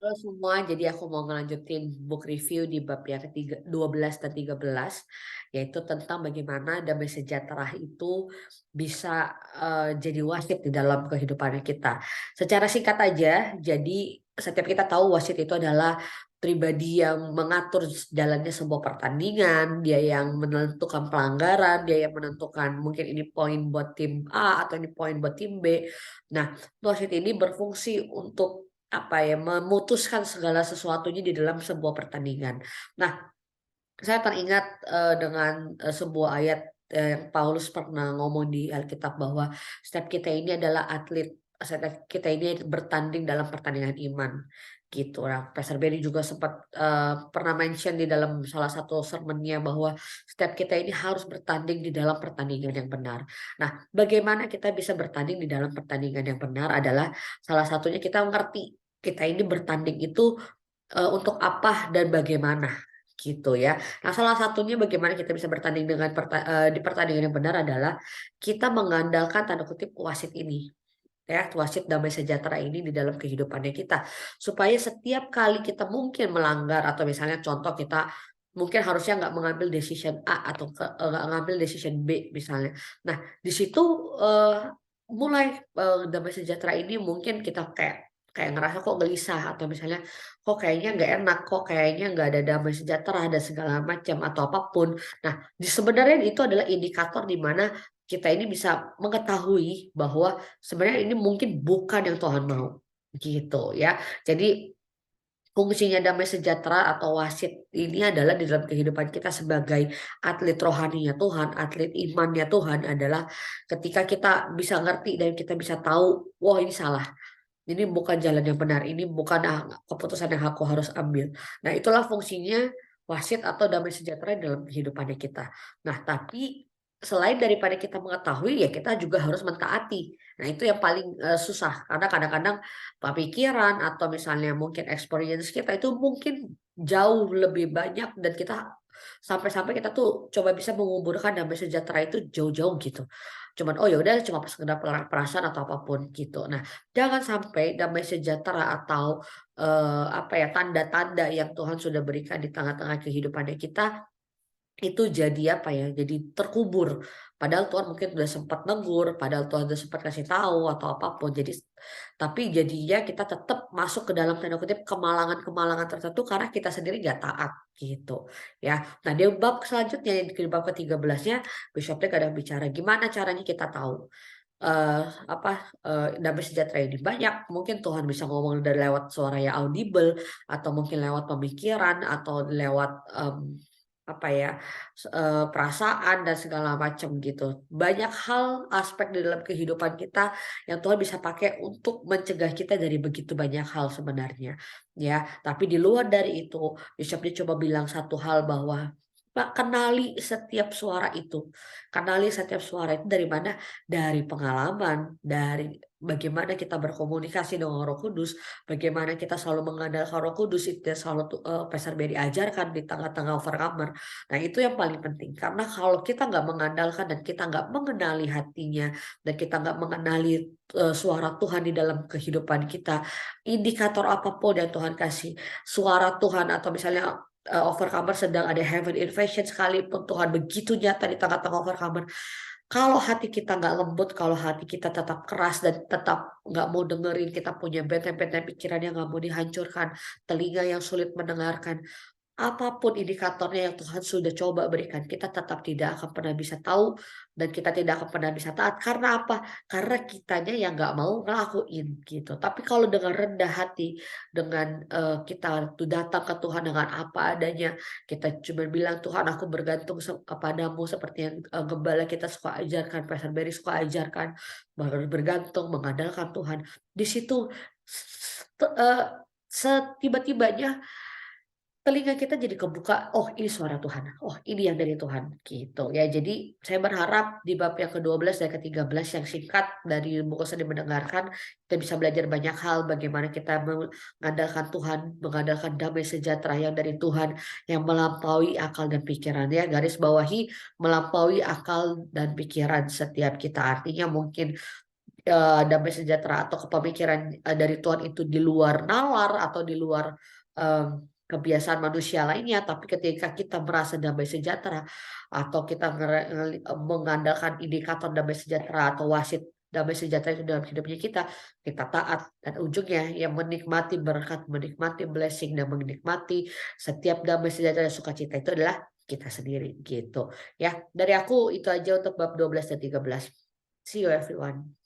Halo semua, jadi aku mau ngelanjutin book review di bab yang ketiga, 12 dan 13, yaitu tentang bagaimana damai sejahtera itu bisa jadi wasit di dalam kehidupan kita. Secara singkat aja, jadi setiap kita tahu wasit itu adalah pribadi yang mengatur jalannya sebuah pertandingan, dia yang menentukan pelanggaran, dia yang menentukan mungkin ini poin buat tim A atau ini poin buat tim B. Nah, wasit ini berfungsi untuk apa ya, memutuskan segala sesuatunya di dalam sebuah pertandingan. Nah, saya teringat, dengan, sebuah ayat, yang Paulus pernah ngomong di Alkitab bahwa setiap kita ini adalah atlet, setiap kita ini bertanding dalam pertandingan iman, gitu. Nah, Pastor Benny juga sempat, pernah mention di dalam salah satu sermonnya bahwa setiap kita ini harus bertanding di dalam pertandingan yang benar. Nah, bagaimana kita bisa bertanding di dalam pertandingan yang benar adalah salah satunya kita mengerti, kita ini bertanding itu untuk apa dan bagaimana, gitu ya. Nah, salah satunya bagaimana kita bisa bertanding dengan di pertandingan yang benar adalah kita mengandalkan tanda kutip "wasit" ini, ya, wasit damai sejahtera ini di dalam kehidupannya kita. Supaya setiap kali kita mungkin melanggar atau misalnya contoh kita mungkin harusnya nggak mengambil decision A atau nggak ngambil decision B misalnya. Nah, di situ, mulai, damai sejahtera ini mungkin kita kayak kayak ngerasa kok gelisah atau misalnya kok kayaknya nggak enak, kok kayaknya nggak ada damai sejahtera dan segala macam atau apapun. Nah, sebenarnya itu adalah indikator di mana kita ini bisa mengetahui bahwa sebenarnya ini mungkin bukan yang Tuhan mau, gitu ya. Jadi fungsinya damai sejahtera atau wasit ini adalah di dalam kehidupan kita sebagai atlet rohaninya Tuhan, atlet imannya Tuhan adalah ketika kita bisa ngerti dan kita bisa tahu, wah ini salah. Ini bukan jalan yang benar, ini bukan keputusan yang aku harus ambil. Nah, itulah fungsinya wasit atau damai sejahtera dalam kehidupannya kita. Nah, tapi selain daripada kita mengetahui, ya kita juga harus mentaati. Nah, itu yang paling, susah karena kadang-kadang pemikiran atau misalnya mungkin experience kita itu mungkin jauh lebih banyak dan kita sampai-sampai kita tuh coba bisa menguburkan damai sejahtera itu jauh-jauh gitu. Cuman, oh ya udah cuma sekedar perasaan atau apapun gitu. Nah, jangan sampai damai sejahtera atau, apa ya, tanda-tanda yang Tuhan sudah berikan di tengah-tengah kehidupannya kita, itu jadi apa ya, jadi terkubur. Padahal Tuhan mungkin udah sempat negur, padahal Tuhan udah sempat kasih tahu atau apapun. Jadi tapi jadinya kita tetap masuk ke dalam tanda kutip "kemalangan-kemalangan" tertentu karena kita sendiri nggak taat, gitu ya. Nah, di bab selanjutnya, di bab ke-13-nya, Bishop Dale kadang bicara gimana caranya kita tahu apa, damai sejahtera ini banyak, mungkin Tuhan bisa ngomong dari lewat suara yang audible, atau mungkin lewat pemikiran, atau lewat, apa ya, perasaan dan segala macam gitu. Banyak hal, aspek di dalam kehidupan kita yang Tuhan bisa pakai untuk mencegah kita dari begitu banyak hal sebenarnya, ya. Tapi di luar dari itu, Bishop dia coba bilang satu hal bahwa, Pak, kenali setiap suara itu. Kenali setiap suara itu dari mana? Dari pengalaman, dari bagaimana kita berkomunikasi dengan Roh Kudus, bagaimana kita selalu mengandalkan Roh Kudus, itu yang selalu Pastor Barry ajarkan di tengah-tengah overcomer. Nah, itu yang paling penting, karena kalau kita nggak mengandalkan dan kita nggak mengenali hatinya, dan kita nggak mengenali, suara Tuhan di dalam kehidupan kita, indikator apapun yang Tuhan kasih, suara Tuhan atau misalnya, overcomer sedang ada heaven invasion sekalipun Tuhan begitu nyata di tengah-tengah overcomer, kalau hati kita nggak lembut, kalau hati kita tetap keras dan tetap nggak mau dengerin, kita punya benteng-benteng pikiran yang nggak mau dihancurkan, telinga yang sulit mendengarkan, apapun indikatornya yang Tuhan sudah coba berikan, kita tetap tidak akan pernah bisa tahu dan kita tidak akan pernah bisa taat. Karena apa? Karena kitanya yang nggak mau ngelakuin gitu. Tapi kalau dengan rendah hati, dengan kita tuh datang ke Tuhan dengan apa adanya, kita cuma bilang Tuhan aku bergantung kepadamu seperti yang gembala kita suka ajarkan, Pastor Barry suka ajarkan, bergantung, mengandalkan Tuhan. Di situ setiba-tibanya telinga kita jadi kebuka, "Oh ini suara Tuhan, oh ini yang dari Tuhan," gitu ya. Jadi saya berharap di bab yang ke-12 dan ke-13 yang singkat dari buku Seni Mendengarkan, kita bisa belajar banyak hal bagaimana kita mengandalkan Tuhan, mengandalkan damai sejahtera yang dari Tuhan, yang melampaui akal dan pikiran ya, garis bawahi melampaui akal dan pikiran setiap kita. Artinya mungkin damai sejahtera atau kepemikiran dari Tuhan itu di luar nalar atau di luar kebiasaan manusia lainnya, tapi ketika kita merasa damai sejahtera atau kita mengandalkan indikator damai sejahtera atau wasit damai sejahtera itu dalam hidupnya kita taat dan ujungnya yang menikmati berkat, menikmati blessing dan menikmati setiap damai sejahtera dan sukacita itu adalah kita sendiri gitu. Ya, dari aku itu aja untuk bab 12 dan 13. See you everyone.